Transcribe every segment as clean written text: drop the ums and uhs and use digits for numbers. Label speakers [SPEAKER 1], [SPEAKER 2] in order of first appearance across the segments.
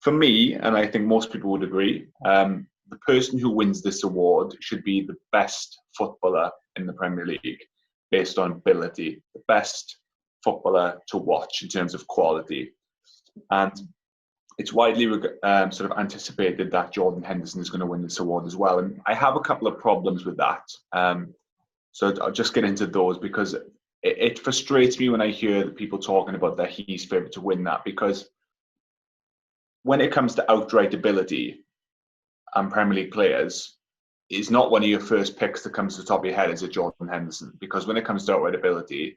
[SPEAKER 1] for me, and I think most people would agree, the person who wins this award should be the best footballer in the Premier League based on ability, the best footballer to watch in terms of quality. And it's widely sort of anticipated that Jordan Henderson is going to win this award as well. And I have a couple of problems with that. So I'll just get into those, because it frustrates me when I hear people talking about that he's favourite to win that, because when it comes to outright ability and Premier League players, is not one of your first picks that comes to the top of your head, is it Jordan Henderson? Because when it comes to outright ability,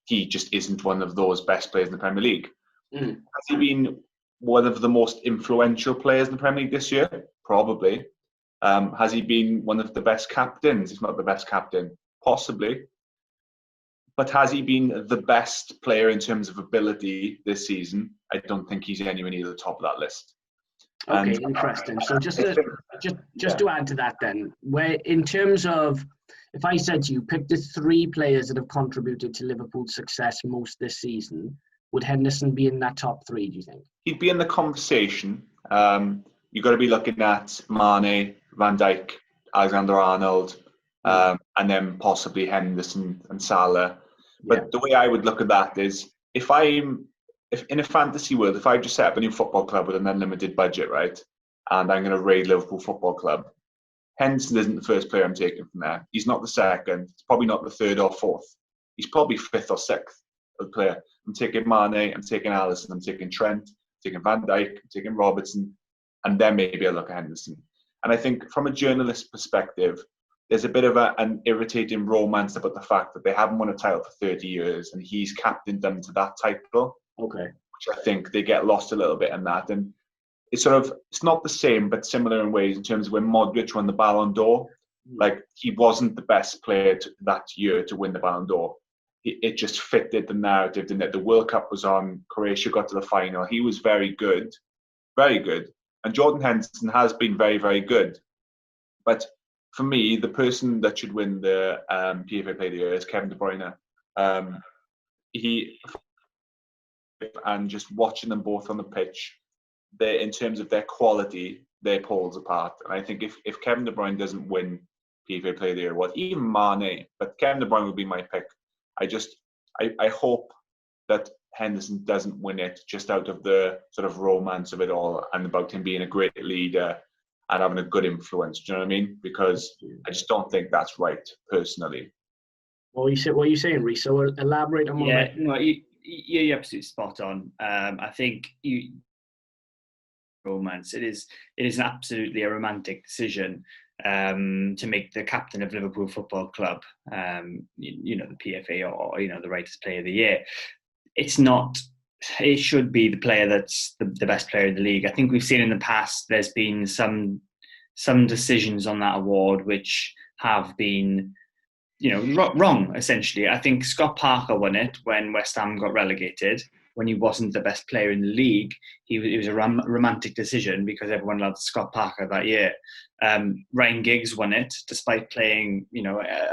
[SPEAKER 1] he just isn't one of those best players in the Premier League. Has he been one of the most influential players in the Premier League this year? Probably. Has he been one of the best captains, if not the best captain? Possibly. But has he been the best player in terms of ability this season? I don't think he's anywhere near the top of that list.
[SPEAKER 2] Okay, interesting. So just to add to that then, where in terms of, if I said to you, pick the 3 players that have contributed to Liverpool's success most this season, would Henderson be in that top 3, do you think?
[SPEAKER 1] He'd be in the conversation. You've got to be looking at Mane, Van Dijk, Alexander-Arnold, and then possibly Henderson and Salah. But the way I would look at that is, if in a fantasy world, if I just set up a new football club with an unlimited budget, right, and I'm going to raid Liverpool Football Club, Henderson isn't the first player I'm taking from there. He's not the second. He's probably not the third or fourth. He's probably 5th or 6th of the player. I'm taking Mane, I'm taking Alisson, I'm taking Trent, I'm taking Van Dijk, I'm taking Robertson, and then maybe I'll look at Henderson. And I think from a journalist perspective, there's a bit of an irritating romance about the fact that they haven't won a title for 30 years and he's captained them to that title.
[SPEAKER 2] Okay.
[SPEAKER 1] Which I think they get lost a little bit in that. And it's not the same, but similar in ways in terms of when Modric won the Ballon d'Or. Like, he wasn't the best player that year to win the Ballon d'Or. It just fitted the narrative, didn't it? The World Cup was on, Croatia got to the final. He was very good, very good. And Jordan Henderson has been very, very good. But for me, the person that should win the PFA Player of the Year is Kevin De Bruyne. And just watching them both on the pitch, in terms of their quality, they're poles apart. And I think if Kevin De Bruyne doesn't win PFA Player of the Year, even Mane, but Kevin De Bruyne would be my pick. I hope that Henderson doesn't win it just out of the sort of romance of it all and about him being a great leader and having a good influence. Do you know what I mean? Because I just don't think that's right, personally.
[SPEAKER 2] What are you saying, Reece? So elaborate on that.
[SPEAKER 3] No, you're absolutely spot on. I think romance. It is absolutely a romantic decision to make the captain of Liverpool Football Club, the PFA or the Writers' Player of the Year. It's not. It should be the player that's the best player in the league. I think we've seen in the past there's been some decisions on that award which have been wrong, essentially. I think Scott Parker won it when West Ham got relegated, when he wasn't the best player in the league. It was a romantic decision because everyone loved Scott Parker that year. Ryan Giggs won it despite playing,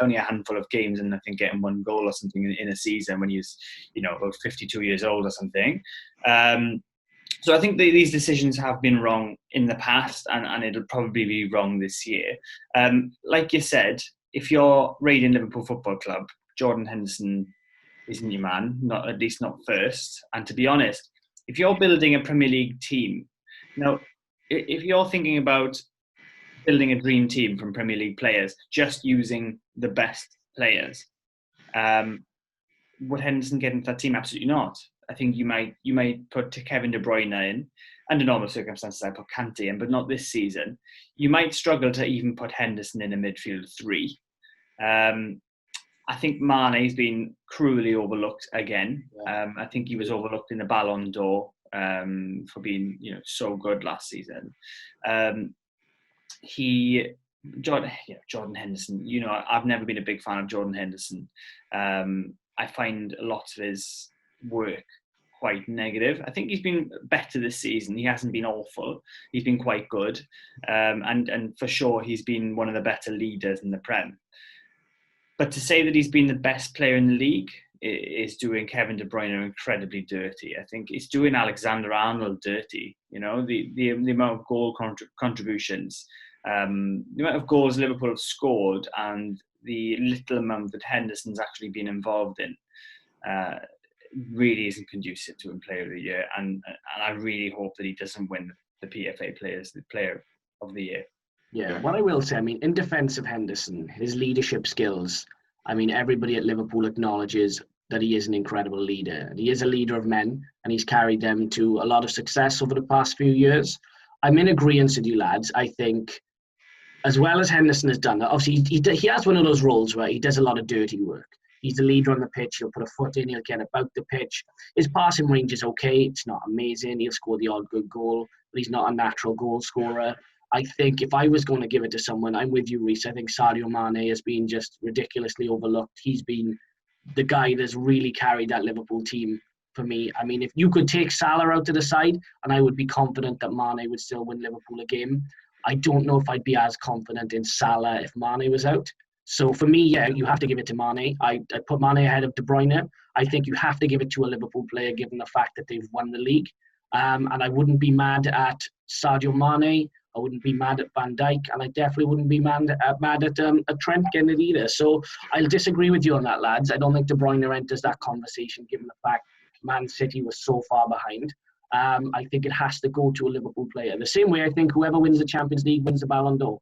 [SPEAKER 3] only a handful of games and I think getting 1 goal or something in a season when he was, about 52 years old or something. So I think these decisions have been wrong in the past and it'll probably be wrong this year. Like you said, if you're raiding Liverpool Football Club, Jordan Henderson isn't your man, at least not first. And to be honest, if you're building a Premier League team, if you're thinking about building a dream team from Premier League players, just using the best players, would Henderson get into that team? Absolutely not. I think you might put Kevin De Bruyne in. Under normal circumstances, I put Kante in, but not this season. You might struggle to even put Henderson in a midfield 3. I think Mane's been cruelly overlooked again. I think he was overlooked in the Ballon d'Or for being, so good last season. Jordan Henderson. I've never been a big fan of Jordan Henderson. I find a lot of his work quite negative. I think he's been better this season. He hasn't been awful. He's been quite good, and for sure he's been one of the better leaders in the Prem. But to say that he's been the best player in the league, is doing Kevin De Bruyne incredibly dirty. I think it's doing Alexander-Arnold dirty. You know, the amount of goal contributions, the amount of goals Liverpool have scored, and the little amount that Henderson's actually been involved in, really isn't conducive to him Player of the Year. And I really hope that he doesn't win the PFA Player of the Year.
[SPEAKER 2] Yeah, what I will say, I mean, in defence of Henderson, his leadership skills, I mean, everybody at Liverpool acknowledges that he is an incredible leader. He is a leader of men, and he's carried them to a lot of success over the past few years. I'm in agreement with you, lads. I think, as well as Henderson has done, obviously he has one of those roles where he does a lot of dirty work. He's the leader on the pitch. He'll put a foot in. He'll get about the pitch. His passing range is okay. It's not amazing. He'll score the odd good goal, but he's not a natural goal scorer. I think if I was going to give it to someone, I'm with you, Reece. I think Sadio Mane has been just ridiculously overlooked. He's been the guy that's really carried that Liverpool team for me. I mean, if you could take Salah out to the side, and I would be confident that Mane would still win Liverpool a game. I don't know if I'd be as confident in Salah if Mane was out. So for me, yeah, you have to give it to Mane. I put Mane ahead of De Bruyne. I think you have to give it to a Liverpool player given the fact that they've won the league. And I wouldn't be mad at Sadio Mane. I wouldn't be mad at Van Dijk, and I definitely wouldn't be mad at Trent getting it either. So I'll disagree with you on that, lads. I don't think De Bruyne enters that conversation given the fact Man City was so far behind. I think it has to go to a Liverpool player. The same way I think whoever wins the Champions League wins the Ballon d'Or.